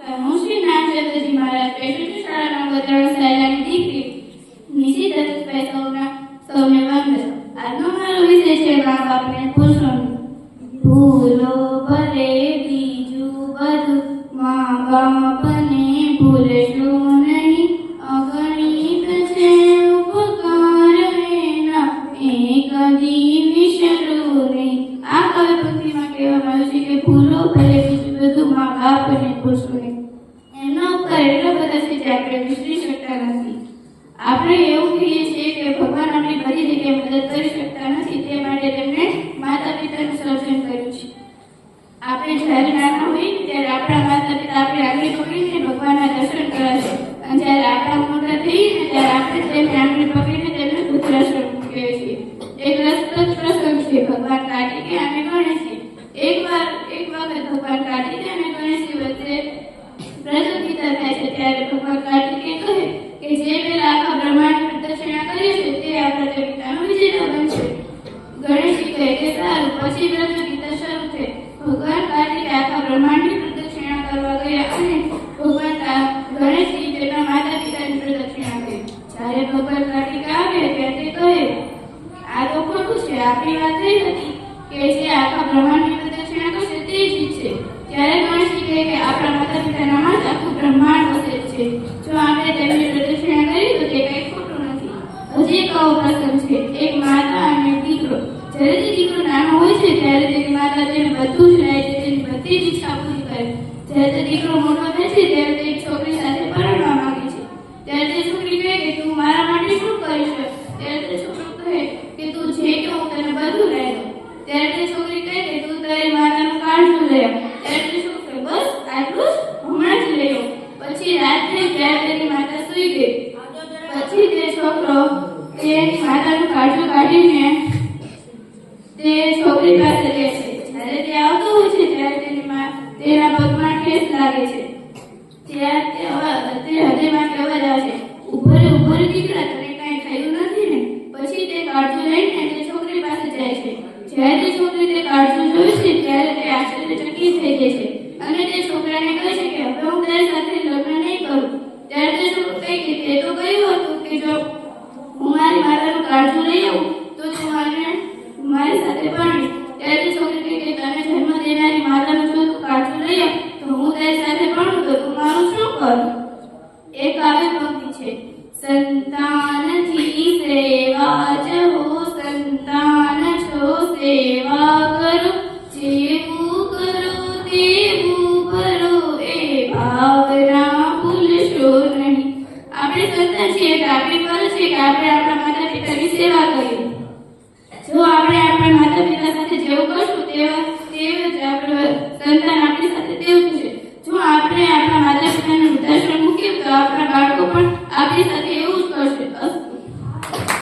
હું શ્રી નામચંદ્રજી મહારાજ પેટુજી શાળાના ગોત્રણ સાયલાની દીકરી નિશી દત્તભાઈ સૌને વંદન. આજનો મારો વિષય છે મા બાપને ભૂલશો નહીં. ભૂલો ભલે બીજું બધું, મા બાપને ભૂલશો નહીં. અગણિત છે ઉપકાર એના, એ કદી વિસરો નહીં. આ કવિ પંક્તિમાં કહેવામાં આવ્યું છે કે ભૂલો ભલે બીજું બધું, મા બાપને ભૂલશો નહીં. એમનો ઉપકાર એટલો બધો છે જે આપણે વિસરી શકતા નથી. આપણે એવું કહીએ છીએ કે ભગવાન આપણી બધી જગ્યાએ મદદ કરી શકતા નથી, તે માટે તેમણે માતા પિતાનું સર્જન કર્યું છે. આપણે જ્યારે નાના હોઈએ ત્યારે આપણા માતા પિતા આપણે આંગળી પકડીને ભગવાનના દર્શન કરાશે, અને જ્યારે આપણા મોટા થઈએ ને ત્યારે આપણે તેમને આંગળી પકડીને તેમને પુત્રાશ્રમ મૂકીએ છીએ. એક રસપ્રદ પ્રસંગ છે ભગવાન કાર્તિકેય અને ગણેશજી. એક વખત ભગવાન કાર્તિકેય અને ગણેશજી વચ્ચે પ્રતિયોગિતા થાય છે. ત્યારે ભગવાન કાર્તિકેય કહે કે જે પેલા આખા બ્રહ્માંડ પ્રદક્ષિણા કરે છે તે આપણા દેવતાનો વિજેતા બનશે. ગણેશજી કહે કે સારું. પછી પ્રતિયોગિતા શરૂ થઈ. ભગવાન કાર્તિકેય આખા બ્રહ્માંડની પ્રદક્ષિણા કરવા ગયા અને ભગવાન ગણેશજી તેના માતા પિતાની પ્રદક્ષિણા કરી. જ્યારે ભગવાન કાર્તિકેય આવ્યા ત્યારે તે કહે આ તો ખોટું છે. આપણી વાત થઈ હતી કે જે આખા બ્રહ્માંડની પ્રદક્ષિણા કરશે તે જ છે. ત્યારે ગણેશજી કહે કે આપણા માતા પિતાનામાં જ આખું બ્રહ્માંડ વસે છે. જો આપણે તેમની પ્રદક્ષિણા કરી તો તે કંઈ ખોટું નથી. હજી એક આવો પ્રસંગ છે. એક માતા અને દીકરો. જ્યારે તે દીકરો નાનો હોય છે ત્યારે તેની માતા તેને બધું જ લાવે છે, તેની બધી જ ઈચ્છા પૂરી કરે. જ્યારે તે દીકરો મોટો થાય છે ત્યારે તે એક છોકરી સાથે પરણવા માંગે છે. ત્યારે તે છોકરી કહે કે તું મારા માટે શું કરી શકે? ત્યારે તે છોકરો કહે કે તું જે કે હું તને બધું લઈ દઉં. ત્યારે તે છોકરી કહે કે તું તારી માતાનું કાળજું લઈ આવ. ત્યારે તે છોકરો કહે બસ આટલું જ, હમણાં જ લઈ આવ. પછી રાત થઈ ત્યારે તેની માતા સૂઈ ગઈ. પછી તે છોકરો તેની માતાનું કાળજું કાઢીને તે છોકરી પાસે લે છે. જ્યારે તે આવતો હોય છે ત્યારે તેના પગમાં ઠેસ લાગે છે. ત્યારે તે હૃદયમાંથી અવાજ આવે છે, ઉભો રે દીકરા, તને કાંઈ થયું નથી ને? પછી તે કાળજું લઈને તે છોકરી પાસે જાય છે. જ્યારે તે છોકરી તે કાળજું જોવે છે ત્યારે તે આશ્ચર્યચકિત થઈ જાય છે અને તે છોકરાને કહે છે કે હવે હું તારી સાથે લગ્ન નહીં કરું. ત્યારે તે છોકરો કહે કે તે તો કહ્યું હતું કે જો હું મારી માતાનું કાળજું લઈ આવું તો તું મારી સાથે પરણીશ. ત્યારે તે છોકરી કહે કે તને જન્મ દેનારી માતાનું જો તું કાળજું લઈ આવ તો હું તારી સાથે પરણું તો તું મારું શું કરું? એક આવી પંક્તિ છે, સંતાનથી સેવા જહો, સંતાન છો સેવા કરો, જેવું કરો તેવું ભરો, એ ભાવના ભૂલશો નહીં. આપણે સંતાન છીએ એટલે આપણી ફરજ છે કે આપણે આપણા માતા પિતાની સેવા કરીએ. જો આપણે આપણા માતા પિતા સાથે જેવો